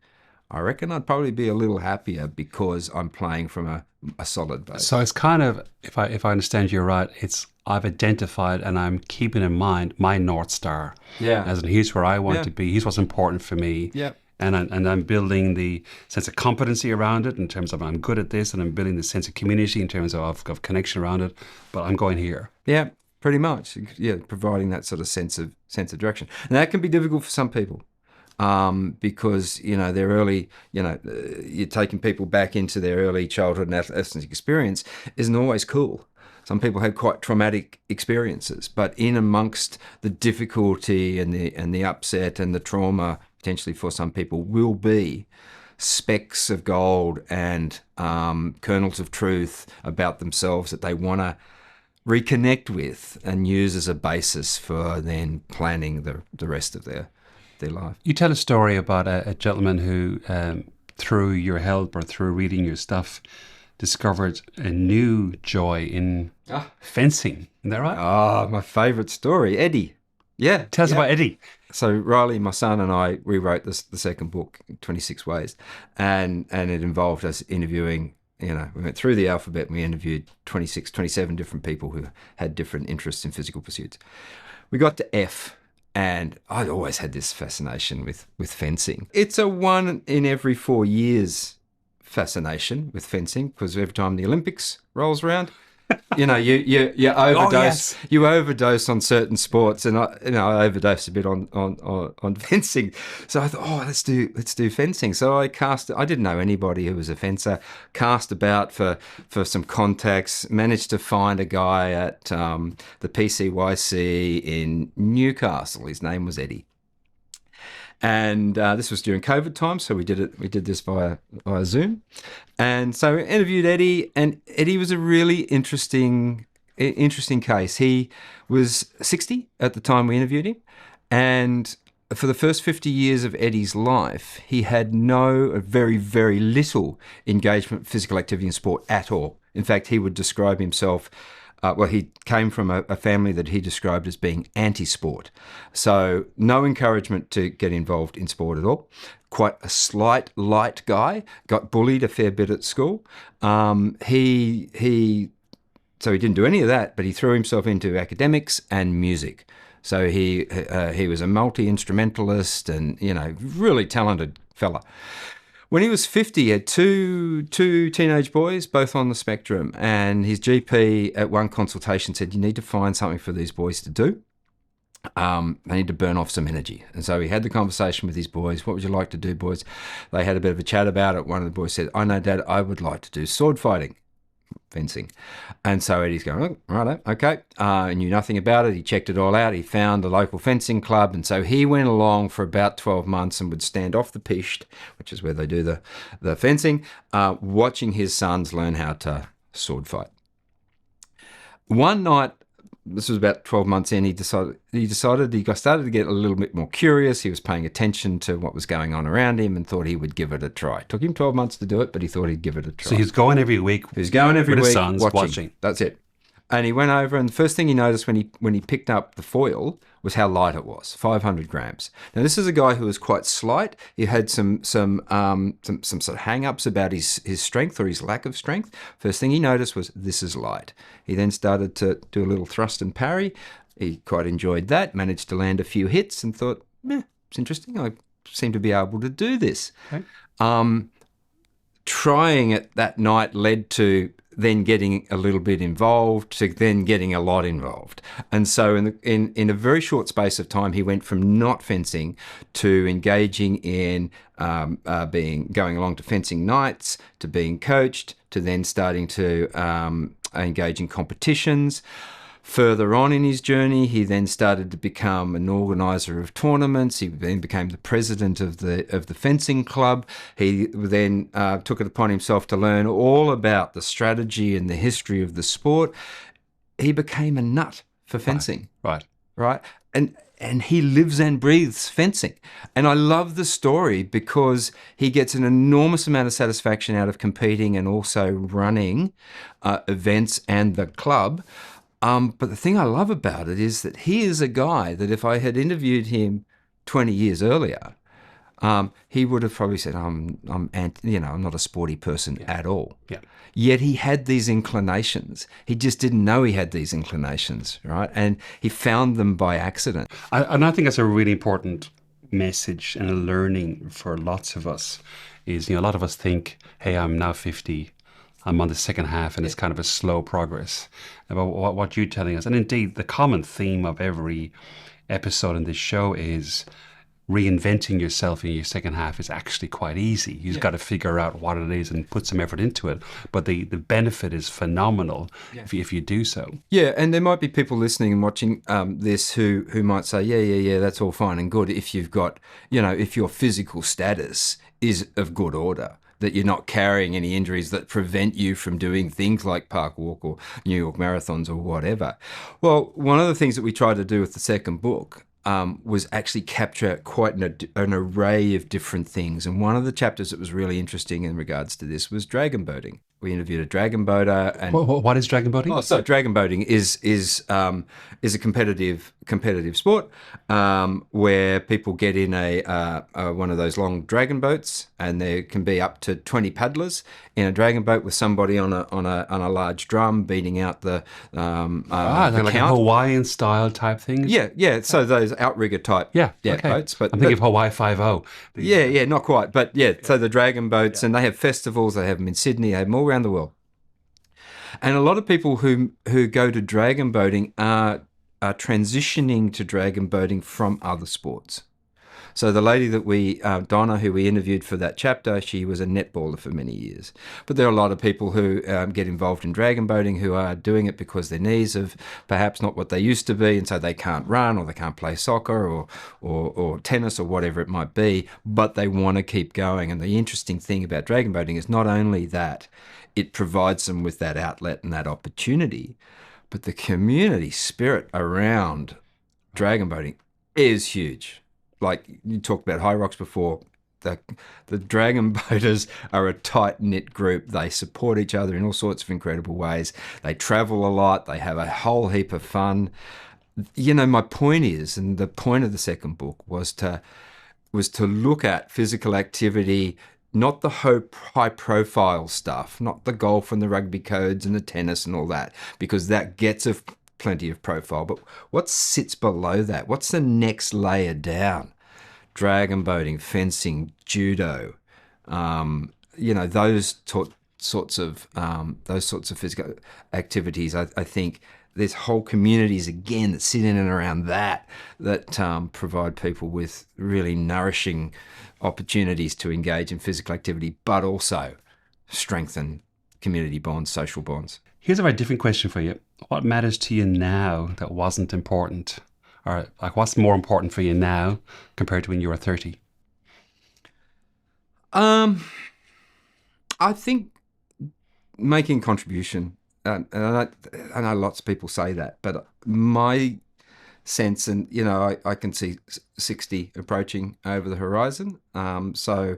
I reckon I'd probably be a little happier because I'm playing from a solid base. So it's kind of, if I understand you right, it's I've identified and I'm keeping in mind my North Star. Yeah. As in, here's where I want to be. Here's what's important for me. Yeah. And I'm building the sense of competency around it in terms of I'm good at this, and I'm building the sense of community in terms of connection around it. But I'm going here. Yeah, pretty much. Yeah, providing that sort of sense of direction, and that can be difficult for some people. because, their early, you're taking people back into their early childhood and adolescence experience isn't always cool. Some people had quite traumatic experiences, but in amongst the difficulty and the upset and the trauma, potentially for some people, will be specks of gold and kernels of truth about themselves that they want to reconnect with and use as a basis for then planning the rest of their life. You tell a story about a gentleman who, through your help or through reading your stuff, discovered a new joy in fencing. Isn't that right? My favourite story, Eddie. Yeah. Tell us about Eddie. So Riley, my son, and I rewrote the second book, 26 Ways, and it involved us interviewing, we went through the alphabet and we interviewed 27 different people who had different interests in physical pursuits. We got to F, and I'd always had this fascination with fencing. It's a 1 in every 4 years fascination with fencing, because every time the Olympics rolls around, you overdose. You overdose on certain sports, and I overdosed a bit on fencing. So I thought, let's do fencing. So I didn't know anybody who was a fencer. Cast about for some contacts. Managed to find a guy at the PCYC in Newcastle. His name was Eddie. And this was during COVID time, so we did this via Zoom. And so we interviewed Eddie, and Eddie was a really interesting case. He was 60 at the time we interviewed him, and for the first 50 years of Eddie's life, he had very, very little engagement, physical activity and sport at all. In fact, he would describe himself, he came from a family that he described as being anti-sport. So no encouragement to get involved in sport at all. Quite a light guy, got bullied a fair bit at school. So he didn't do any of that, but he threw himself into academics and music. So he was a multi-instrumentalist and, really talented fella. When he was 50, he had two teenage boys, both on the spectrum, and his GP at one consultation said, you need to find something for these boys to do. They need to burn off some energy. And so he had the conversation with his boys. What would you like to do, boys? They had a bit of a chat about it. One of the boys said, I know, Dad, I would like to do sword fighting, fencing. And so Eddie's going, oh, righto, okay. He knew nothing about it. He checked it all out. He found the local fencing club. And so he went along for about 12 months and would stand off the piste, which is where they do the fencing, watching his sons learn how to sword fight. One night, this was about 12 months in, he started to get a little bit more curious. He was paying attention to what was going on around him and thought he would give it a try. It took him 12 months to do it, but he thought he'd give it a try. So he's going every week. He's going every week, with his sons, watching. That's it. And he went over, and the first thing he noticed when he picked up the foil was how light it was, 500 grams. Now, this is a guy who was quite slight. He had some sort of hang-ups about his strength or his lack of strength. First thing he noticed was, this is light. He then started to do a little thrust and parry. He quite enjoyed that, managed to land a few hits and thought, it's interesting. I seem to be able to do this. Okay. Trying it that night led to then getting a little bit involved, to then getting a lot involved. And so in a very short space of time, he went from not fencing to engaging in going along to fencing nights, to being coached, to then starting to engage in competitions. Further on in his journey, he then started to become an organizer of tournaments. He then became the president of the fencing club. He then took it upon himself to learn all about the strategy and the history of the sport. He became a nut for fencing. Right. And he lives and breathes fencing. And I love the story because he gets an enormous amount of satisfaction out of competing and also running events and the club. But the thing I love about it is that he is a guy that if I had interviewed him 20 years earlier, he would have probably said, I'm not a sporty person at all. Yeah. Yet he had these inclinations. He just didn't know he had these inclinations, right? And he found them by accident. And I think that's a really important message and a learning for lots of us is, a lot of us think, hey, I'm now 50, I'm on the second half, and it's kind of a slow progress. About what you're telling us, and indeed the common theme of every episode in this show is reinventing yourself in your second half is actually quite easy. You've got to figure out what it is and put some effort into it. But the benefit is phenomenal if you do so. Yeah, and there might be people listening and watching this who might say, yeah, that's all fine and good if you've got, if your physical status is of good order, that you're not carrying any injuries that prevent you from doing things like Park Walk or New York marathons or whatever. Well, one of the things that we tried to do with the second book was actually capture quite an array of different things. And one of the chapters that was really interesting in regards to this was dragon boating. We interviewed a dragon boater. And what is dragon boating? Oh, so dragon boating is a competitive sport where people get in a one of those long dragon boats, and there can be up to 20 paddlers in a dragon boat with somebody on a large drum beating out the like a Hawaiian style type thing. Yeah. So those outrigger type boats. But I'm thinking of Hawaii 5-0. Yeah, not quite. But so the dragon boats, and they have festivals. They have them in Sydney. They have them all around the world. And a lot of people who go to dragon boating are transitioning to dragon boating from other sports. So the lady that Donna, who we interviewed for that chapter, she was a netballer for many years. But there are a lot of people who get involved in dragon boating who are doing it because their knees have perhaps not what they used to be, and so they can't run or they can't play soccer or tennis or whatever it might be, but they want to keep going. And the interesting thing about dragon boating is not only that it provides them with that outlet and that opportunity, but the community spirit around dragon boating is huge. Like you talked about High Rocks before, the dragon boaters are a tight-knit group. They support each other in all sorts of incredible ways. They travel a lot. They have a whole heap of fun. My point is, and the point of the second book was to look at physical activity, not the high-profile stuff, not the golf and the rugby codes and the tennis and all that, because that gets plenty of profile. But what sits below that? What's the next layer down? Dragon boating, fencing, judo, those sorts of physical activities. I think there's whole communities again that sit in and around that provide people with really nourishing opportunities to engage in physical activity, but also strengthen community bonds, social bonds. Here's a very different question for you. What matters to you now that wasn't important? Or like, what's more important for you now compared to when you were 30? I think making a contribution. And I know lots of people say that, but my sense, and I can see 60 approaching over the horizon. So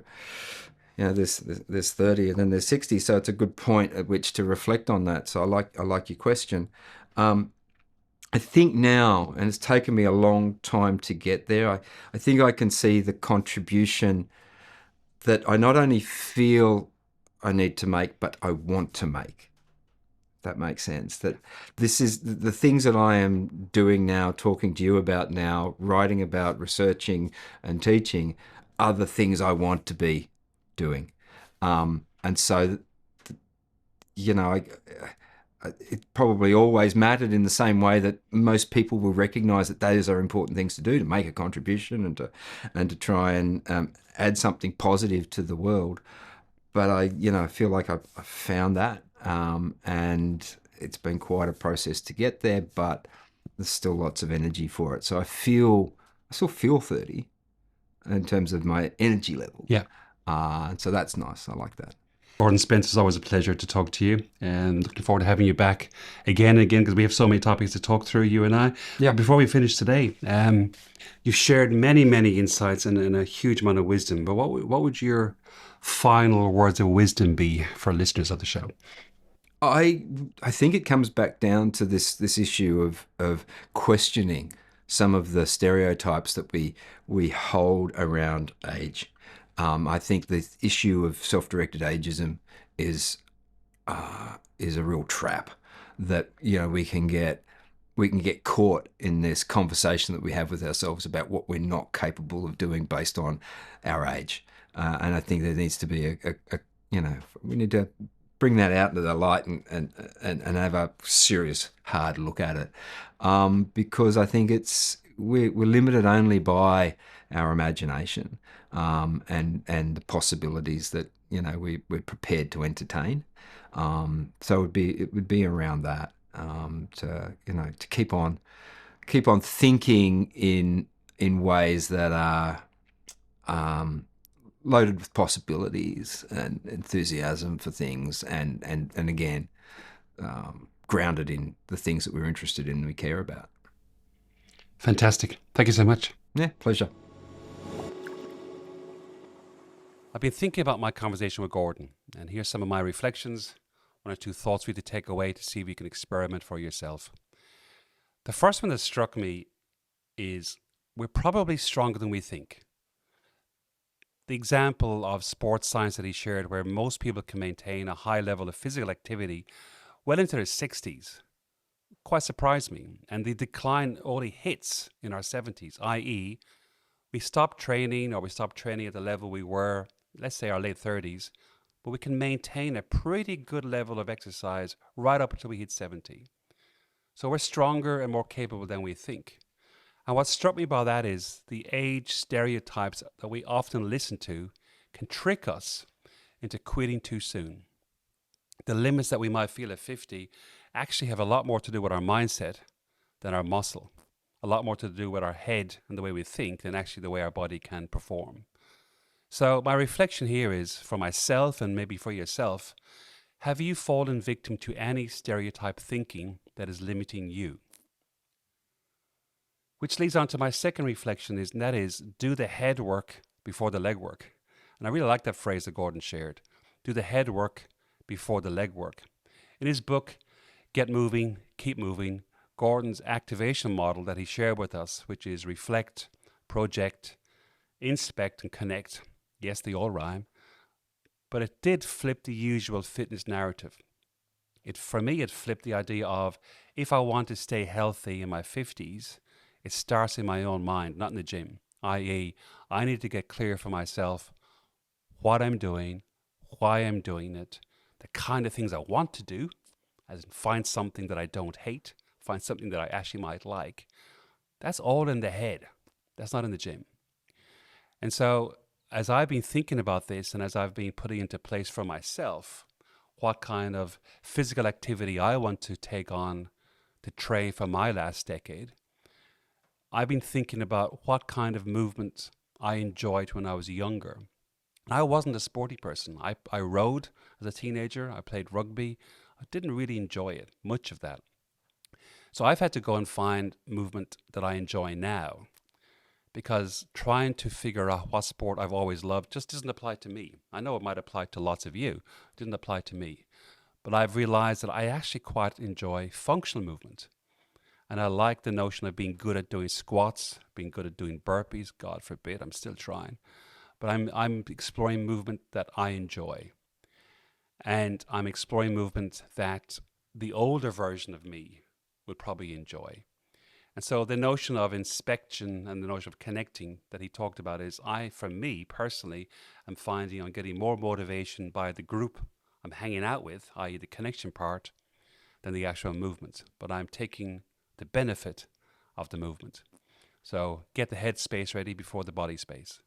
there's 30 and then there's 60. So it's a good point at which to reflect on that. So I like your question. I think now, and it's taken me a long time to get there, I think I can see the contribution that I not only feel I need to make, but I want to make. That makes sense. That this is the things that I am doing now, talking to you about now, writing about, researching and teaching are the things I want to be doing. And so, it probably always mattered in the same way that most people will recognize that those are important things to do, to make a contribution and to try and add something positive to the world. But I feel like I've found that, and it's been quite a process to get there, but there's still lots of energy for it. So I still feel 30 in terms of my energy level. Yeah. So that's nice. I like that. Gordon Spence, it's always a pleasure to talk to you, and looking forward to having you back again and again, because we have so many topics to talk through, you and I. Yeah. Before we finish today, you've shared many, many insights and a huge amount of wisdom, but what would your final words of wisdom be for listeners of the show? I think it comes back down to this issue of questioning some of the stereotypes that we hold around age. I think the issue of self-directed ageism is a real trap that we can get caught in this conversation that we have with ourselves about what we're not capable of doing based on our age. And I think there needs to be we need to bring that out into the light and have a serious, hard look at it. Because I think we're limited only by our imagination, and the possibilities that we're prepared to entertain. So it would be around that, to keep on thinking in ways that are loaded with possibilities and enthusiasm for things, and again, grounded in the things that we're interested in and we care about. Fantastic. Thank you so much. Yeah, pleasure. I've been thinking about my conversation with Gordon, and here's some of my reflections, one or two thoughts for you to take away to see if you can experiment for yourself. The first one that struck me is we're probably stronger than we think. The example of sports science that he shared, where most people can maintain a high level of physical activity well into their 60s, quite surprised me. And the decline only hits in our 70s, i.e., we stop training, or we stop training at the level we were, let's say our late 30s, but we can maintain a pretty good level of exercise right up until we hit 70. So we're stronger and more capable than we think. And what struck me by that is the age stereotypes that we often listen to can trick us into quitting too soon. The limits that we might feel at 50 actually have a lot more to do with our mindset than our muscle, a lot more to do with our head and the way we think than actually the way our body can perform. So my reflection here is for myself, and maybe for yourself: have you fallen victim to any stereotype thinking that is limiting you? Which leads on to my second reflection, and that is, do the head work before the leg work. And I really like that phrase that Gordon shared. Do the head work before the leg work. In his book, Get Moving, Keep Moving, Gordon's activation model that he shared with us, which is reflect, project, inspect, and connect. Yes, they all rhyme. But it did flip the usual fitness narrative. For me, it flipped the idea of, if I want to stay healthy in my 50s, it starts in my own mind, not in the gym. I.e., I need to get clear for myself what I'm doing, why I'm doing it, the kind of things I want to do, as in find something that I don't hate, find something that I actually might like. That's all in the head. That's not in the gym. And so, as I've been thinking about this, and as I've been putting into place for myself what kind of physical activity I want to take on to train for my last decade, I've been thinking about what kind of movement I enjoyed when I was younger. I wasn't a sporty person. I rode as a teenager. I played rugby. I didn't really enjoy it, much of that. So I've had to go and find movement that I enjoy now, because trying to figure out what sport I've always loved just doesn't apply to me. I know it might apply to lots of you. It didn't apply to me. But I've realized that I actually quite enjoy functional movement. And I like the notion of being good at doing squats, being good at doing burpees. God forbid, I'm still trying. But I'm exploring movement that I enjoy. And I'm exploring movement that the older version of me would probably enjoy. And so the notion of inspection and the notion of connecting that he talked about is, for me personally, am finding I'm getting more motivation by the group I'm hanging out with, i.e. the connection part, than the actual movement. But I'm taking the benefit of the movement. So get the head space ready before the body space.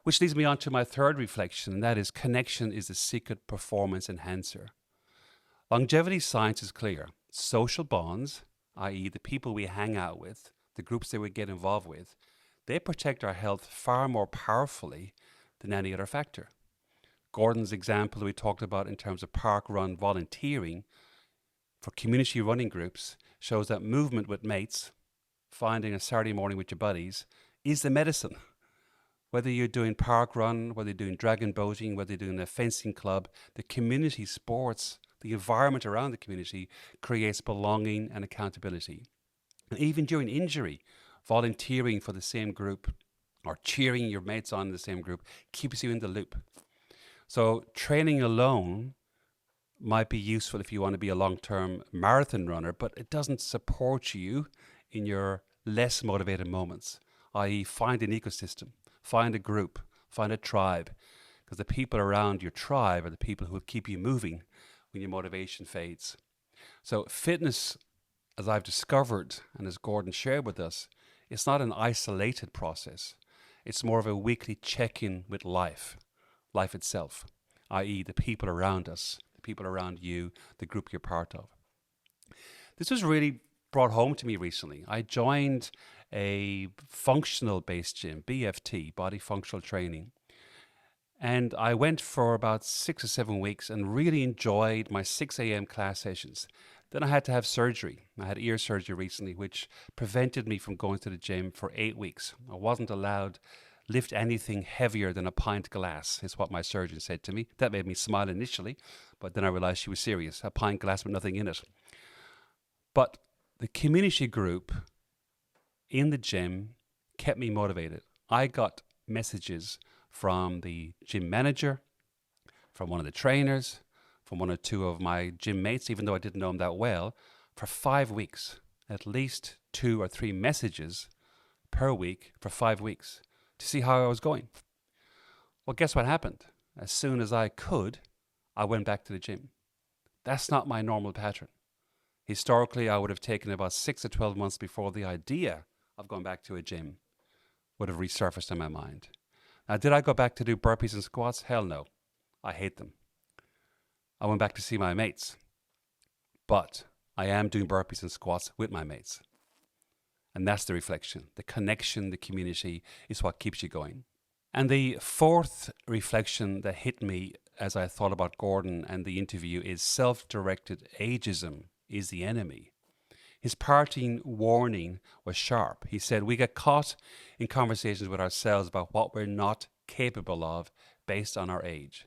Which leads me on to my third reflection, and that is, connection is the secret performance enhancer. Longevity science is clear. Social bonds, i.e. the people we hang out with, the groups that we get involved with, they protect our health far more powerfully than any other factor. Gordon's example that we talked about in terms of park run volunteering for community running groups shows that movement with mates, finding a Saturday morning with your buddies, is the medicine. Whether you're doing park run, whether you're doing dragon boating, whether you're doing a fencing club, the community sports, the environment around the community creates belonging and accountability. And even during injury, volunteering for the same group or cheering your mates on in the same group keeps you in the loop. So training alone might be useful if you want to be a long-term marathon runner, but it doesn't support you in your less motivated moments, i.e. find an ecosystem, find a group, find a tribe, because the people around your tribe are the people who will keep you moving when your motivation fades. So fitness as I've discovered and as Gordon shared with us, it's not an isolated process. It's more of a weekly check-in with life itself, i.e. the people around us, the people around you, the group you're part of. This was really brought home to me recently. I joined a functional-based gym, BFT, Body Functional Training. And I went for about 6 or 7 weeks and really enjoyed my 6 a.m. class sessions. Then I had to have surgery. I had ear surgery recently, which prevented me from going to the gym for 8 weeks. I wasn't allowed lift anything heavier than a pint glass, is what my surgeon said to me. That made me smile initially, but then I realized she was serious. A pint glass with nothing in it. But the community group in the gym kept me motivated. I got messages from the gym manager, from one of the trainers, from one or two of my gym mates, even though I didn't know them that well, for 5 weeks. At least 2 or 3 messages per week for 5 weeks to see how I was going. Well, guess what happened? As soon as I could, I went back to the gym. That's not my normal pattern. Historically, I would have taken about 6 or 12 months before the idea of going back to a gym would have resurfaced in my mind. Now, did I go back to do burpees and squats? Hell no. I hate them. I went back to see my mates. But I am doing burpees and squats with my mates. And that's the reflection. The connection, the community is what keeps you going. And the fourth reflection that hit me as I thought about Gordon and the interview is self-directed ageism is the enemy. His parting warning was sharp. He said, we get caught in conversations with ourselves about what we're not capable of based on our age.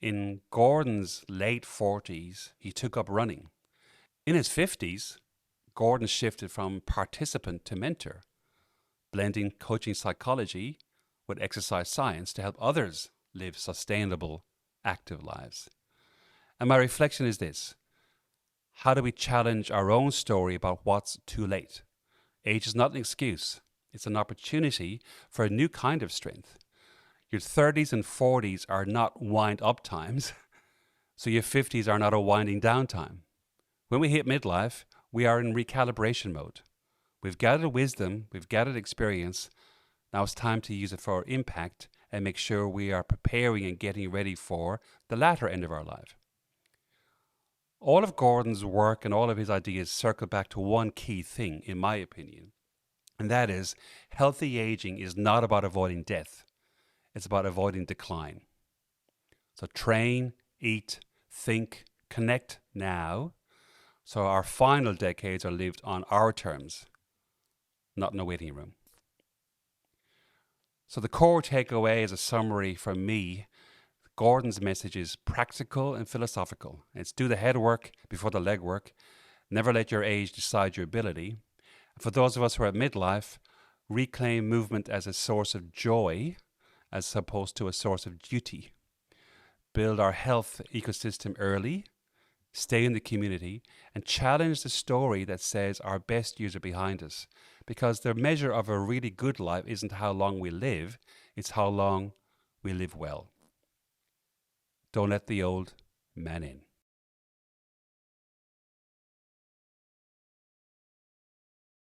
In Gordon's late 40s, he took up running. In his 50s, Gordon shifted from participant to mentor, blending coaching psychology with exercise science to help others live sustainable, active lives. And my reflection is this. How do we challenge our own story about what's too late? Age is not an excuse. It's an opportunity for a new kind of strength. Your 30s and 40s are not wind-up times, so your 50s are not a winding down time. When we hit midlife, we are in recalibration mode. We've gathered wisdom, we've gathered experience. Now it's time to use it for impact and make sure we are preparing and getting ready for the latter end of our life. All of Gordon's work and all of his ideas circle back to one key thing, in my opinion, and that is healthy aging is not about avoiding death. It's about avoiding decline. So train, eat, think, connect now, so our final decades are lived on our terms, not in a waiting room. So the core takeaway as a summary from me, Gordon's message is practical and philosophical. It's do the head work before the leg work. Never let your age decide your ability. For those of us who are at midlife, reclaim movement as a source of joy as opposed to a source of duty. Build our health ecosystem early, stay in the community, and challenge the story that says our best years are behind us. Because the measure of a really good life isn't how long we live, it's how long we live well. Don't let the old man in.